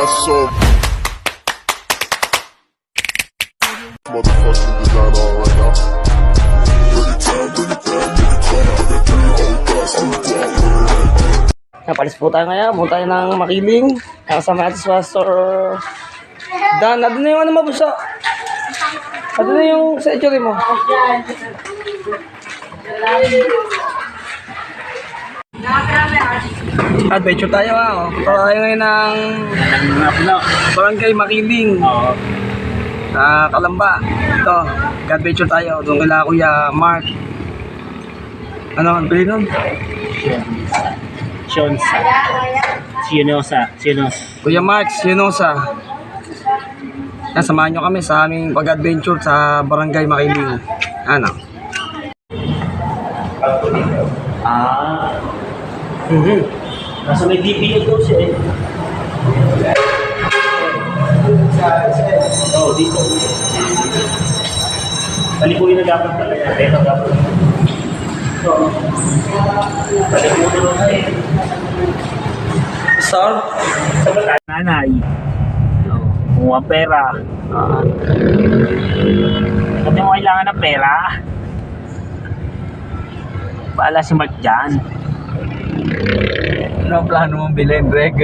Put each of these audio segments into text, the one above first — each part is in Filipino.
got some motherfucking design on right now. Napalis po tayo ngayon. Punta tayo ng Makiling. Kasama natin si Pastor Dan. Ano na yung ano mo, buso? Ano na yung century mo? Adventure tayo ha. Punta tayo ngayon ng Barangay Makiling. Kalamba. Ito. Adventure tayo. Doon kila Kuya Mark. Ano ang pili nun? Sionosa. Kuya Mark, Sienosa. Yan, samahan nyo kami sa aming pag-adventure sa Barangay Makiling. Ano? Nasa may DPO daw siya eh. Dito. Palikuin na dapat pala yan. Pero dapat. Palikuin na eh. Sir? Sa bata, nanay. Kumuha pera. Kasi mo kailangan ng pera. Paala si Mark dyan. Ano ang plano mong bilhin, Greg?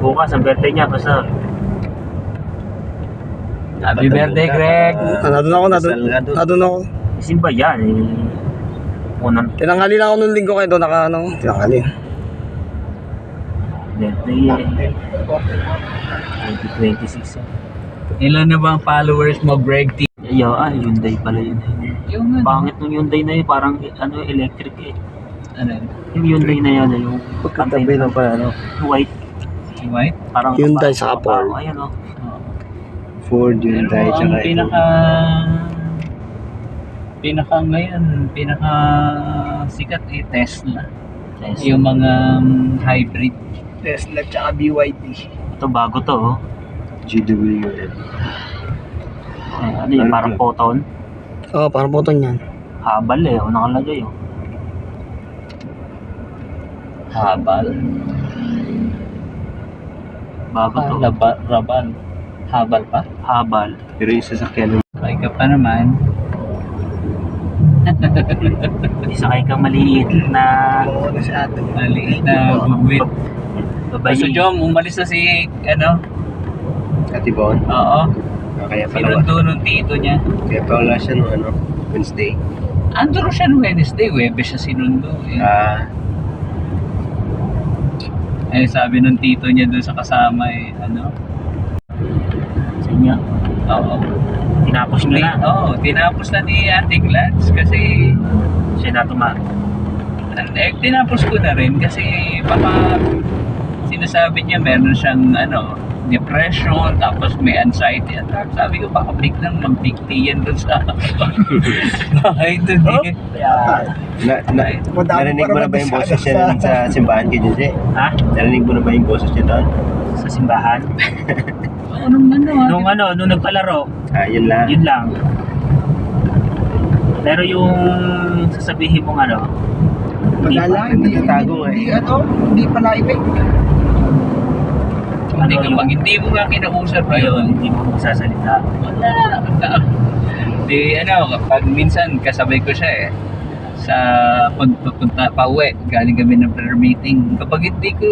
Bukas ang birthday niya, basta. Happy birthday, Greg! Nadun ako. Isin ba yan eh? Unang Tinanghali lang ako nung linggo kayo doon, tinanghali. birthday eh. 2026 eh. Ilan na ba ang followers mo, Greg T? Hyundai pala yun eh. Yung Pangit ng Hyundai na yun, parang electric eh. ano? Yung Hyundai na yan, yung Pagkatabi lang pala, white, White? parang Hyundai sa Ford. Ayan o. Ford, Hyundai, Pero tsaka ang pinaka sikat eh Tesla. Yung mga hybrid Tesla tsaka BYD. Ito bago to oh. GWL. Ano yun, parang photon. Oo, parang photon yan. Habal eh, nakalagay oh. Habal. Bago to. Rabal. Habal pa? Habal. Pero yung sasakyan Ay ka pa naman. Isakay kang maliit na Maliit na bugwit. babae. So Jom, umalis na si Katibon. Oo. Kaya pala, Sinundo nung tito niya. kaya pala siya nung Wednesday. Anduro siya nung Wednesday, Webes siya sinundo eh. Eh sabi nung tito niya doon sa kasama eh, Sa inyo. Oo. Tinapos nyo na. Oo, tinapos na ni Ate Gladys kasi Siya na tinapos ko na rin kasi baka sinasabi niya meron siyang depression tapos may anxiety attack. Sabi ko baka biglang mag-dictate yan doon sa bahay doon eh. Narinig mo na ba yung boses niya doon sa simbahan kay Jose? Ha? Narinig mo na ba yung boses niya doon? Sa simbahan? Nung nagpalaro, Yun lang. yun lang. Pero yung sasabihin mong Hindi nagtatago eh. Hindi pala effect. Hindi kapag hindi mo nga kinausap ayun, yun, hindi mo magsasalita. wala. Di kapag minsan kasabay ko siya eh sa pagpunta pa uwi, galing kami ng prayer meeting. Kapag hindi ko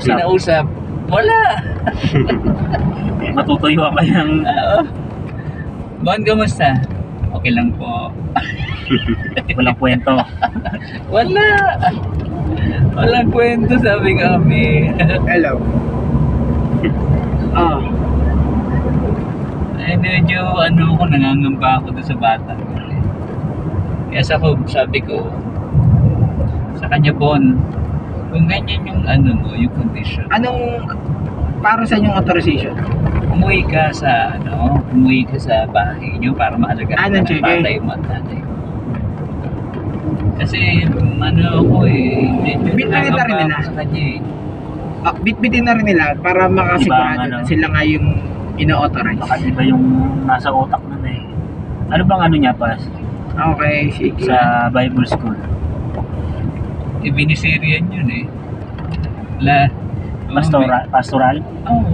kinausap, wala. Matutuyo ka yung Bon, kamusta? Okay lang po. walang kwento. Walang kwento, sabi kami. Hello. Medyo nangangamba ako doon sa bata. Kaya sabi ko sa kanya, Bon, kung ganyan yung yung condition, Anong para sa inyong authorization? umuwi ka sa bahay niyo para maalagaan Anong ng sige? bata yung mga tatay. Kasi ako medyo Bitbitin na rin nangangamba nila. ako sa kanya eh. Bitbitin na rin nila para makasigurado Iba, na sila nga yung ino-authorize. Baka iba yung nasa utak nun eh. Ano bang niya pas? Okay, sige. Sa Bible School. Binisirian yun eh. Pastoral? Oo.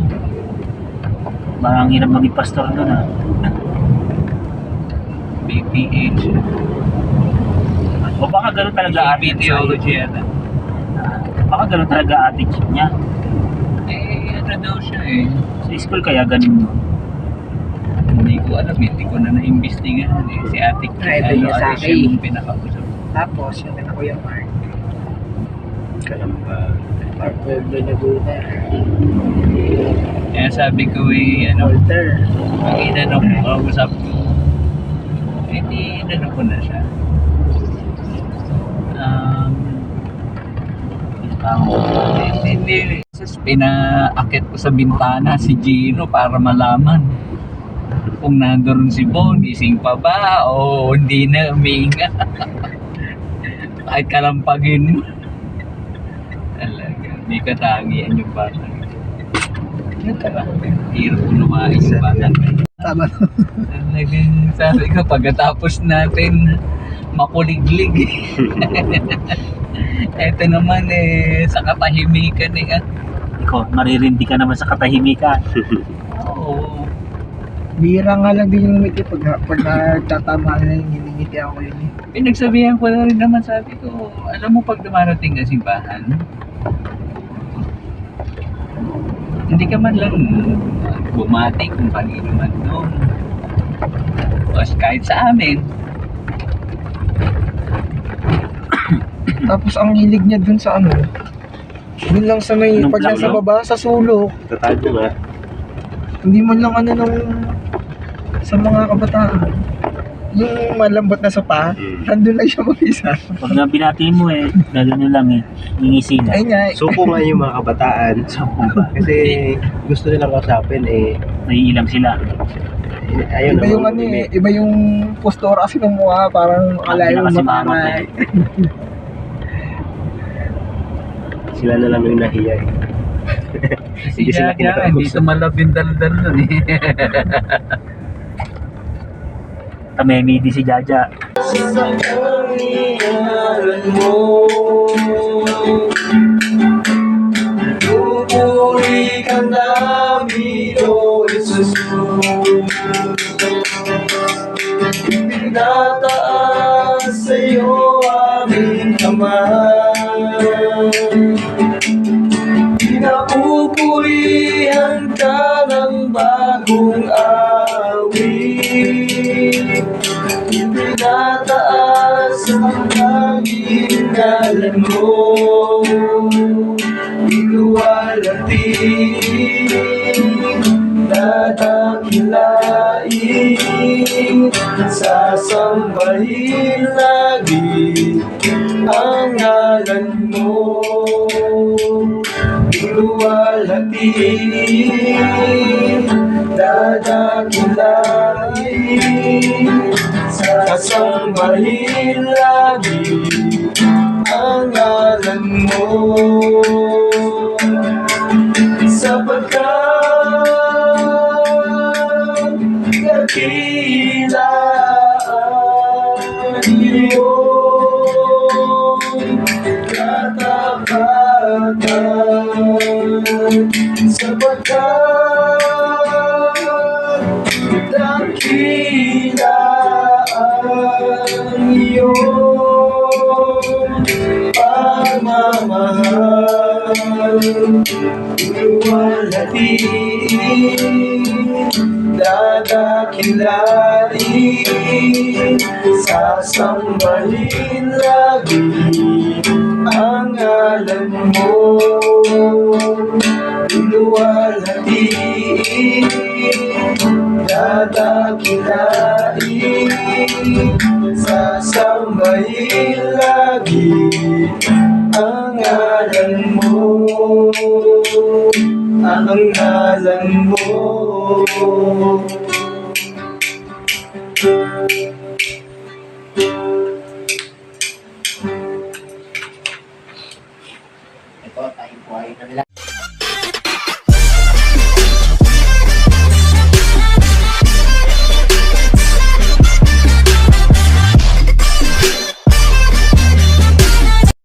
Parang hirap maging pastor doon ah. BPH. O baka ganun talaga BP attitude theology yan. Baka ganun talaga attitude niya. Eh, ano daw siya eh. Sa school kaya ganun mo. Hindi ko alam, hindi ko na na-imbestigahan eh. Si Ate Ay, ito niya sa siya akin. yung pinakausap. Tapos, yung anak ko yung Mark. Kalamba. Mark Pueblo Laguna. Kaya sabi ko eh, ano, Walter. ang inano ko, kausap ko, eh di inano ko na siya. Hindi, pinaakit ko sa bintana si Gino para malaman kung nandoon si Bon, gising pa ba o hindi na uminga. Kahit kalampagin mo. Talaga, hindi katangian yung bata. Yun talaga, hirap ko lumain yung bata. Tama. Talagang sabi ko, pagkatapos natin makuliglig. Eto naman eh, sa katahimikan eh. Ikaw, maririndi ka naman sa katahimikan. Oo. Bira nga lang din yung ngiti pag nagtatama na yung hiningiti ako yun eh. Pinagsabihan ko na rin naman, sabi ko, alam mo pag dumarating ka simbahan, hindi ka man lang bumati kung kanino man doon. Tapos kahit sa amin, Tapos ang hilig niya dun sa ano, dun lang sa may, Anong pag nasa plano? baba, sa sulok. Tatago nga. Hindi man lang ano nung, sa mga kabataan. Yung malambot na sopa, nandun lang siya mag-isa. Pag nga binati mo eh, gano'n lang eh. Ngingisi na. Ayun nga, Suko nga yung mga kabataan. Suko ba? Kasi gusto nilang kausapin eh. Naiilang sila. Ayun iba yung ano eh, iba yung postura kasi ng mukha, parang akalayo Kasi mataray. Sila na lang yung nahiya eh. si Hindi sila Jaja, hindi kinakausap. tumalab yung daldal nun eh. Tamemi di si Jaja. Pupuri ka namin, O Jesus. Pinataas sa'yo aming kamay. Pinapupurihan ka ng bagong awit. Pinataas ang aming ngalan mo. Iluwalhatiin, dadakilain, sasambahin lagi ang ngalan mo. Iluwalhatiin, dadakilain, sasambahin lagi ang ngalan mo. Sapagkat dakilaan iyong katapatan. Sapagkat dakilaan iyong pagmamahal. Iluwalhatiin, dadakilain, sasambahin lagi ang ngalan mo. Iluwalhatiin, dadakilain, sasambahin lagi ang ngalan mo. Ang ngalan mo. Ito, tayo po ay